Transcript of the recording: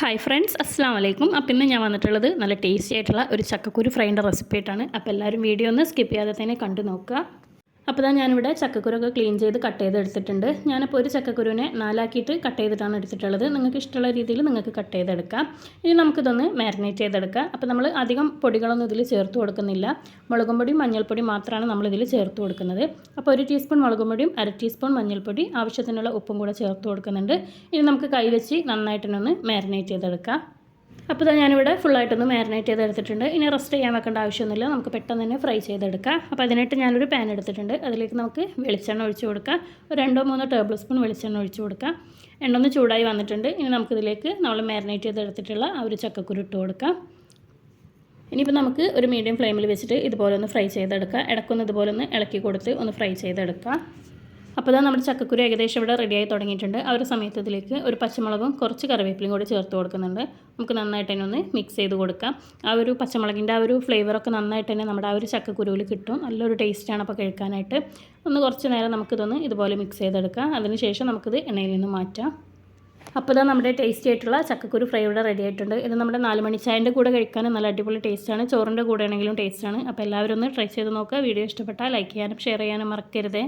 Hi friends, അസ്സാം വലൈക്കും. അപ്പോൾ ഇന്ന് ഞാൻ വന്നിട്ടുള്ളത് നല്ല ടേസ്റ്റി ആയിട്ടുള്ള ഒരു ചക്കക്കുരു ഫ്രൈൻ്റെ റെസിപ്പി ആയിട്ടാണ്. അപ്പോൾ എല്ലാവരും വീഡിയോ ഒന്ന് സ്കിപ്പ് ചെയ്യാതെ തന്നെ കണ്ടു നോക്കുക. അപ്പോൾ ഞാനിവിടെ ചക്കക്കുരൊക്കെ ക്ലീൻ ചെയ്ത് കട്ട് ചെയ്തെടുത്തിട്ടുണ്ട്. ഞാനിപ്പോൾ ഒരു ചക്കക്കുരുവിനെ നാലാക്കിയിട്ട് കട്ട് ചെയ്തിട്ടാണ് എടുത്തിട്ടുള്ളത്. നിങ്ങൾക്ക് ഇഷ്ടമുള്ള രീതിയിൽ നിങ്ങൾക്ക് കട്ട് ചെയ്തെടുക്കാം. ഇനി നമുക്കിതൊന്ന് മാരിനേറ്റ് ചെയ്തെടുക്കാം. അപ്പോൾ നമ്മൾ അധികം പൊടികളൊന്നും ഇതിൽ ചേർത്ത് കൊടുക്കുന്നില്ല. മുളകും പൊടിയും മഞ്ഞൾപ്പൊടിയും മാത്രമാണ് നമ്മളിതിൽ ചേർത്ത് കൊടുക്കുന്നത്. അപ്പോൾ 1 ടീസ്പൂൺ മുളകും പൊടിയും 1/2 ടീസ്പൂൺ മഞ്ഞൾപ്പൊടി, ആവശ്യത്തിനുള്ള ഉപ്പും കൂടെ ചേർത്ത് കൊടുക്കുന്നുണ്ട്. ഇനി നമുക്ക് കൈവച്ച് നന്നായിട്ടൊന്ന് മാരിനേറ്റ് ചെയ്തെടുക്കാം. അപ്പോൾ ഞാനിവിടെ ഫുള്ളായിട്ടൊന്ന് മാരിനേറ്റ് ചെയ്തെടുത്തിട്ടുണ്ട്. ഇനി റെസ്റ്റ് ചെയ്യാൻ വെക്കേണ്ട ആവശ്യമൊന്നുമില്ല, നമുക്ക് പെട്ടെന്ന് തന്നെ ഫ്രൈ ചെയ്തെടുക്കാം. അപ്പോൾ അതിനായിട്ട് ഞാനൊരു പാൻ എടുത്തിട്ടുണ്ട്. അതിലേക്ക് നമുക്ക് വെളിച്ചെണ്ണ ഒഴിച്ച് കൊടുക്കാം. ഒരു 2-3 ടേബിൾ സ്പൂൺ വെളിച്ചെണ്ണ ഒഴിച്ച് കൊടുക്കാം. എണ്ണ ഒന്ന് ചൂടായി വന്നിട്ടുണ്ട്. ഇനി നമുക്കിതിലേക്ക് നമ്മൾ മാരിനേറ്റ് ചെയ്തെടുത്തിട്ടുള്ള ആ ഒരു ചക്കക്കുരു ഇട്ട് കൊടുക്കാം. ഇനിയിപ്പോൾ നമുക്ക് ഒരു മീഡിയം ഫ്ലെയിമിൽ വെച്ചിട്ട് ഇതുപോലെ ഒന്ന് ഫ്രൈ ചെയ്തെടുക്കാം. ഇടയ്ക്കൊന്ന് ഇതുപോലെ ഒന്ന് ഇളക്കി കൊടുത്ത് ഒന്ന് ഫ്രൈ ചെയ്തെടുക്കാം. അപ്പോൾ നമ്മുടെ ചക്കക്കുരു ഏകദേശം ഇവിടെ റെഡിയായി തുടങ്ങിയിട്ടുണ്ട്. ആ ഒരു സമയത്ത് ഇതിലേക്ക് ഒരു പച്ചമുളകും കുറച്ച് കറിവേപ്പിലയും കൂടി ചേർത്ത് കൊടുക്കുന്നുണ്ട്. നമുക്ക് നന്നായിട്ട് തന്നെ ഒന്ന് മിക്സ് ചെയ്ത് കൊടുക്കാം. ആ ഒരു പച്ചമുളകിൻ്റെ ആ ഒരു ഫ്ലേവറൊക്കെ നന്നായിട്ട് തന്നെ നമ്മുടെ ആ ഒരു ചക്കക്കുരുവിൽ കിട്ടും. നല്ലൊരു ടേസ്റ്റാണ് അപ്പോൾ കഴിക്കാനായിട്ട്. കുറച്ച് നേരം നമുക്കിതൊന്ന് ഇതുപോലെ മിക്സ് ചെയ്തെടുക്കാം. അതിനുശേഷം നമുക്കിത് എണ്ണയിൽ നിന്ന് മാറ്റാം. അപ്പോൾ നമ്മുടെ ടേസ്റ്റി ആയിട്ടുള്ള ചക്കക്കുരു ഫ്രൈ ഇവിടെ റെഡി ആയിട്ടുണ്ട്. ഇത് നമ്മുടെ 4 മണി ചായൻ്റെ കൂടെ കഴിക്കാൻ നല്ല അടിപൊളി ടേസ്റ്റാണ്. ചോറിൻ്റെ കൂടെ ആണെങ്കിലും ടേസ്റ്റാണ്. അപ്പോൾ എല്ലാവരും ഒന്ന് ട്രൈ ചെയ്ത് നോക്കുക. വീഡിയോ ഇഷ്ടപ്പെട്ടാൽ ലൈക്ക് ചെയ്യാനും ഷെയർ ചെയ്യാനും മറക്കരുതേ.